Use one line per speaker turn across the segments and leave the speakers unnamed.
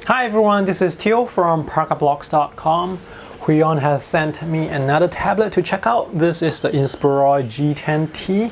Hi everyone, this is Theo from parkablocks.com. Huion has sent me another tablet to check out. This is the Inspiroy G10T.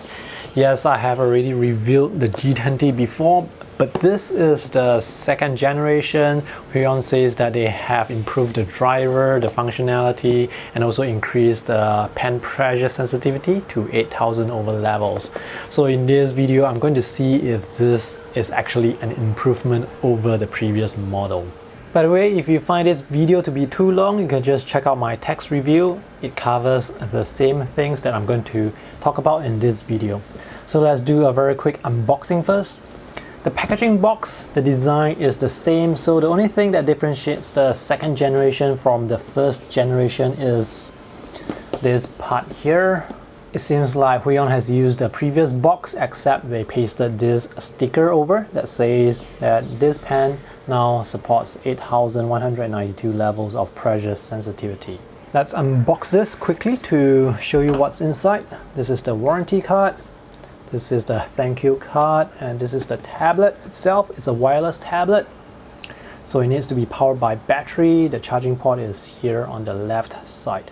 Yes, I have already reviewed the G10T before, but this is the second generation. Huion says that they have improved the driver, the functionality, and also increased the pen pressure sensitivity to 8000 over levels. So in this video, I'm going to see if this is actually an improvement over the previous model. By the way, if you find this video to be too long, you can just check out my text review. It covers the same things that I'm going to talk about in this video. So let's do a very quick unboxing first. The packaging box, the design is the same, so the only thing that differentiates the second generation from the first generation is this part here. It seems like Huion has used the previous box, except they pasted this sticker over that says that this pen now supports 8192 levels of pressure sensitivity. Let's unbox this quickly to show you what's inside. This is the warranty card. This is the thank you card, and this is the tablet itself. It's a wireless tablet, so it needs to be powered by battery. The charging port is here on the left side.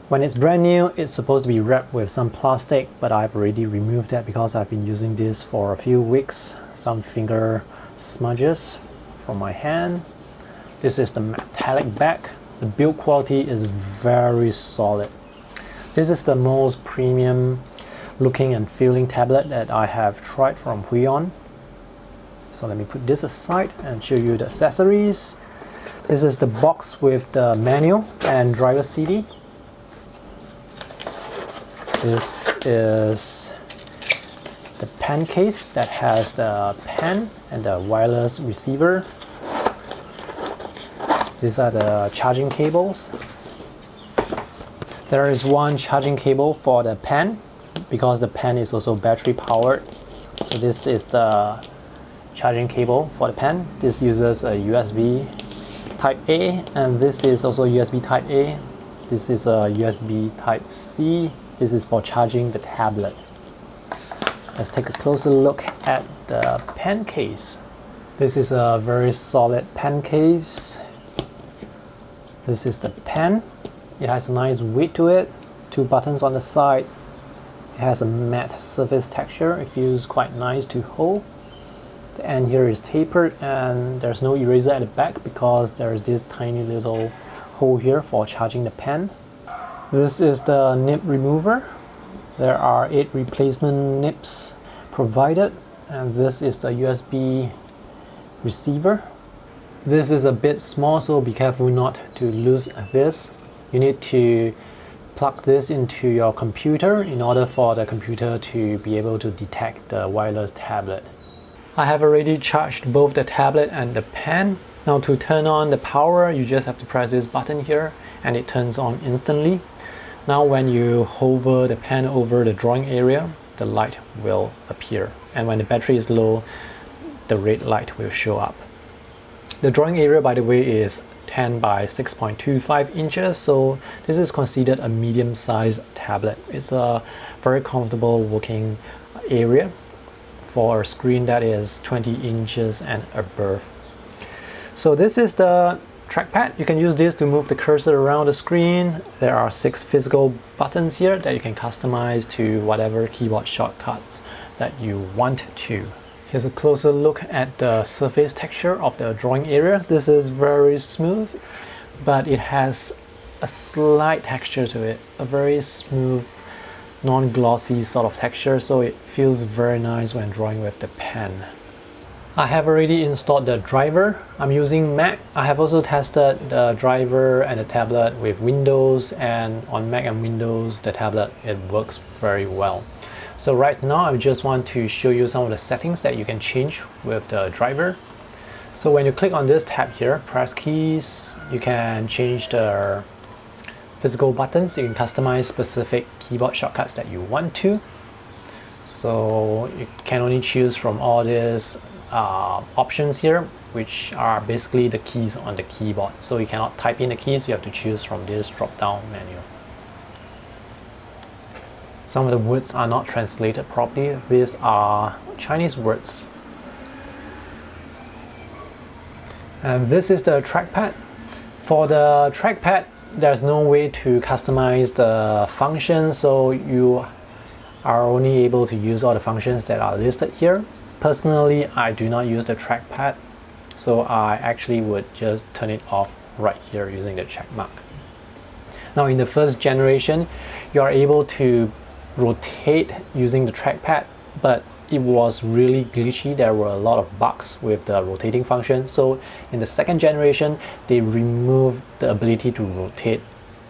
When it's brand new, it's supposed to be wrapped with some plastic, but I've already removed that because I've been using this for a few weeks. Some finger smudges from my hand. This is the metallic back. The build quality is very solid. This is the most premium looking and feeling tablet that I have tried from Huion. So let me put this aside and show you the accessories. This is the box with the manual and driver CD. This is the pen case that has the pen and the wireless receiver. These are the charging cables. There is one charging cable for the pen, because the pen is also battery powered. So this is the charging cable for the pen. This uses a USB type A, and this is also USB type A. This is a USB type C. This is for charging the tablet. Let's take a closer look at the pen case. This is a very solid pen case. This is the pen. It has a nice weight to it. 2 buttons on the side. It has a matte surface texture. It feels quite nice to hold. The end here is tapered, and there's no eraser at the back because there's this tiny little hole here for charging the pen. This is the nib remover. There are 8 replacement nibs provided, and this is the USB receiver. This is a bit small, so be careful not to lose this. You need to plug this into your computer in order for the computer to be able to detect the wireless tablet. I have already charged both the tablet and the pen. Now to turn on the power, you just have to press this button here and it turns on instantly. Now when you hover the pen over the drawing area, the light will appear, and when the battery is low, the red light will show up. The drawing area, by the way, is 10 by 6.25 inches, so this is considered a medium-sized tablet. It's a very comfortable working area for a screen that is 20 inches and above. So this is the trackpad. You can use this to move the cursor around the screen. There are 6 physical buttons here that you can customize to whatever keyboard shortcuts that you want to. Here's a closer look at the surface texture of the drawing area. This is very smooth, but it has a slight texture to it, a very smooth, non-glossy sort of texture, so it feels very nice when drawing with the pen. I have already installed the driver. I'm using Mac. I have also tested the driver and the tablet with Windows, and on Mac and Windows, the tablet, it works very well. So right now, I just want to show you some of the settings that you can change with the driver. So when you click on this tab here, press keys, you can change the physical buttons. You can customize specific keyboard shortcuts that you want to. So you can only choose from all these options here, which are basically the keys on the keyboard. So you cannot type in the keys, you have to choose from this drop-down menu. Some of the words are not translated properly. These are Chinese words. And this is the trackpad. For the trackpad, there's no way to customize the function, so you are only able to use all the functions that are listed here. Personally, I do not use the trackpad, so I actually would just turn it off right here using the check mark. Now in the first generation, you are able to rotate using the trackpad, but it was really glitchy. There were a lot of bugs with the rotating function. So in the second generation, they removed the ability to rotate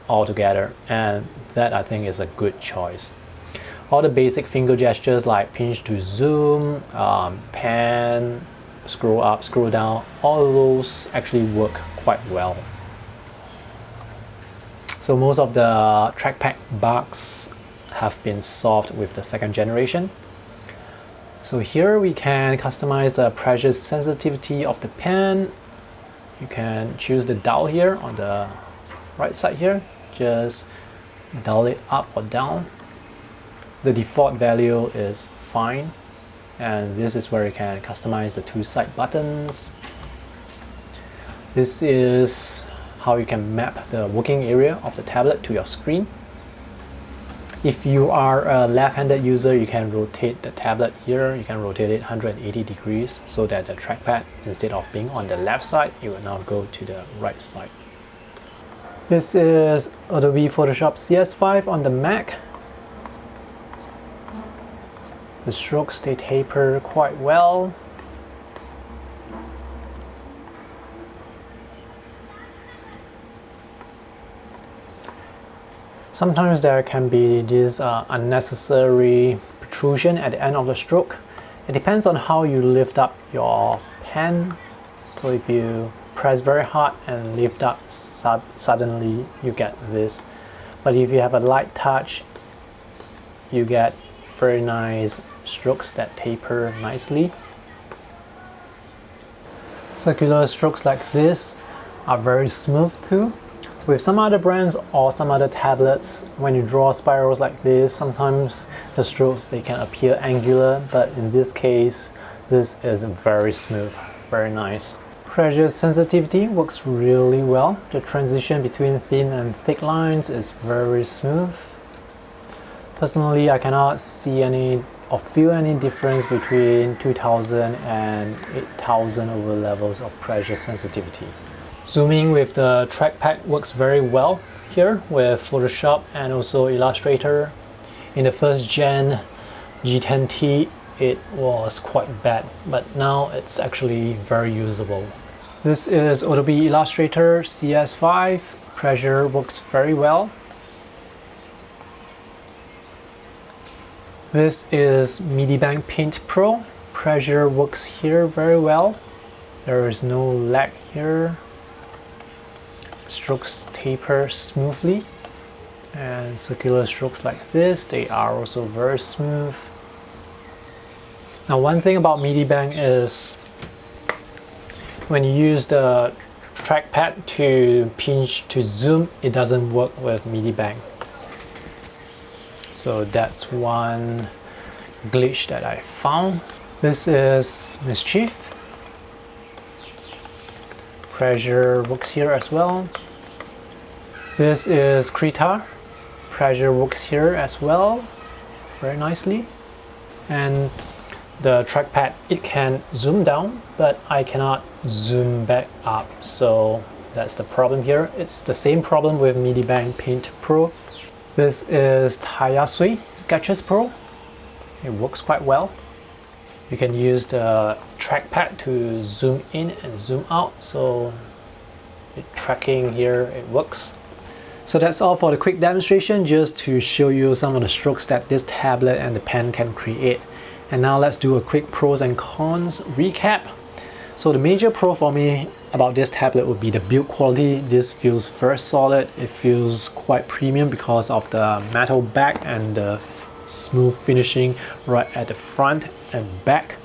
altogether, and that I think is a good choice. All the basic finger gestures like pinch to zoom, pan, scroll up, scroll down, all of those actually work quite well. So most of the trackpad bugs have been solved with the second generation. So here we can customize the pressure sensitivity of the pen. You can choose the dial here on the right side here. Just dial it up or down. The default value is fine. And this is where you can customize the two side buttons. This is how you can map the working area of the tablet to your screen. If you are a left-handed user, you can rotate the tablet here. You can rotate it 180 degrees so that the trackpad, instead of being on the left side, it will now go to the right side. This is Adobe Photoshop CS5 on the Mac. The strokes, they taper quite well. Sometimes there can be this unnecessary protrusion at the end of the stroke. It depends on how you lift up your pen. So if you press very hard and lift up suddenly, you get this. But if you have a light touch, you get very nice strokes that taper nicely. Circular strokes like this are very smooth too. With some other brands or some other tablets, when you draw spirals like this, sometimes the strokes, they can appear angular, but in this case, this is very smooth, very nice. Pressure sensitivity works really well. The transition between thin and thick lines is very smooth. Personally, I cannot see any or feel any difference between 2000 and 8000 over levels of pressure sensitivity. Zooming with the trackpad works very well here with Photoshop and also Illustrator. In the first gen G10T, it was quite bad, but now it's actually very usable. This is Adobe Illustrator CS5. Pressure works very well. This is Medibank Paint Pro. Pressure works here very well. There is no lag here. Strokes taper smoothly, and circular strokes like this, they are also very smooth. Now one thing about Medibank is when you use the trackpad to pinch to zoom, it doesn't work with Medibank. So that's one glitch that I found. This is Mischief. Pressure works here as well. This is Krita. Pressure works here as well, very nicely. And the trackpad, it can zoom down, but I cannot zoom back up. So that's the problem here. It's the same problem with Medibank Paint Pro. This is Tayasui Sketches Pro. It works quite well. You can use the trackpad to zoom in and zoom out, so the tracking here, it works. So that's all for the quick demonstration, just to show you some of the strokes that this tablet and the pen can create. And now let's do a quick pros and cons recap. So the major pro for me about this tablet would be the build quality. This feels very solid. It feels quite premium because of the metal back and the smooth finishing right at the front and back.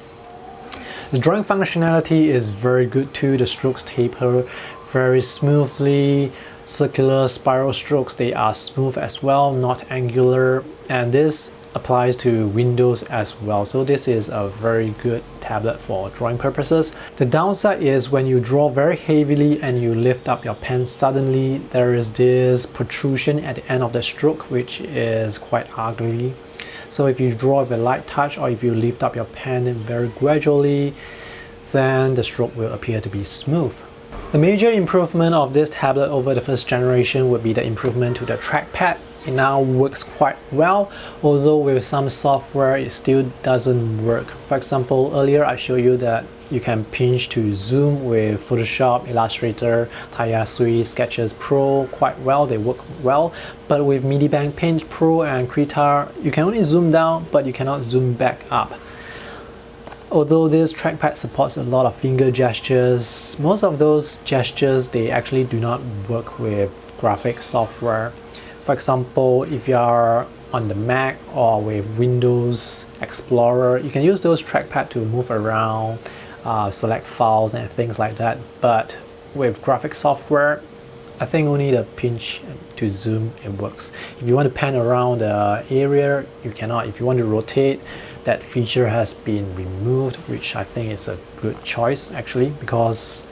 The drawing functionality is very good too. The strokes taper very smoothly. Circular spiral strokes, they are smooth as well, not angular. And this applies to Windows as well. So this is a very good tablet for drawing purposes. The downside is when you draw very heavily and you lift up your pen suddenly, there is this protrusion at the end of the stroke, which is quite ugly. So if you draw with a light touch, or if you lift up your pen very gradually, then the stroke will appear to be smooth. The major improvement of this tablet over the first generation would be the improvement to the trackpad. It now works quite well, although with some software it still doesn't work. For example, earlier I showed you that you can pinch to zoom with Photoshop, Illustrator, Tayasui, Sketches Pro quite well, they work well. But with Medibank Paint Pro and Krita, you can only zoom down, but you cannot zoom back up. Although this trackpad supports a lot of finger gestures, most of those gestures, they actually do not work with graphic software. For example, if you are on the Mac or with Windows Explorer, you can use those trackpad to move around, select files and things like that. But with graphic software, I think only the pinch to zoom it works. If you want to pan around the area, you cannot. If you want to rotate, that feature has been removed, which I think is a good choice actually, because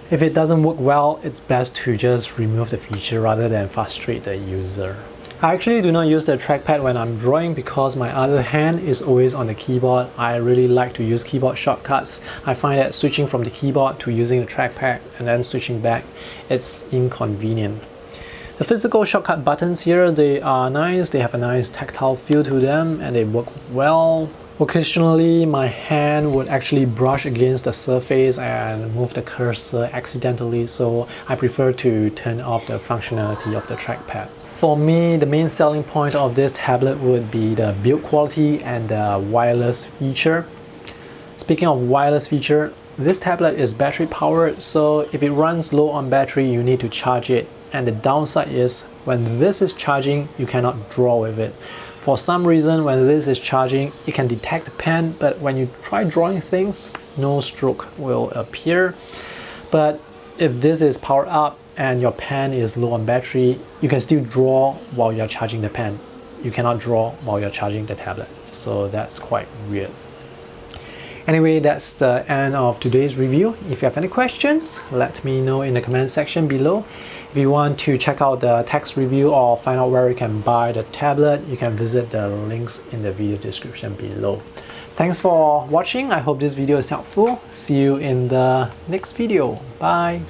if it doesn't work well, it's best to just remove the feature rather than frustrate the user. I actually do not use the trackpad when I'm drawing because my other hand is always on the keyboard. I really like to use keyboard shortcuts. I find that switching from the keyboard to using the trackpad and then switching back, it's inconvenient. The physical shortcut buttons here, they are nice. They have a nice tactile feel to them and they work well. Occasionally, my hand would actually brush against the surface and move the cursor accidentally, so I prefer to turn off the functionality of the trackpad. For me, the main selling point of this tablet would be the build quality and the wireless feature. Speaking of wireless feature, this tablet is battery powered, so if it runs low on battery, you need to charge it. And the downside is when this is charging, you cannot draw with it. For some reason, when this is charging, it can detect the pen, but when you try drawing things, no stroke will appear. But if this is powered up and your pen is low on battery, you can still draw while you're charging the pen. You cannot draw while you're charging the tablet. So that's quite weird. Anyway, that's the end of today's review. If you have any questions, let me know in the comment section below. If you want to check out the text review or find out where you can buy the tablet, you can visit the links in the video description below. Thanks for watching. I hope this video is helpful. See you in the next video. Bye.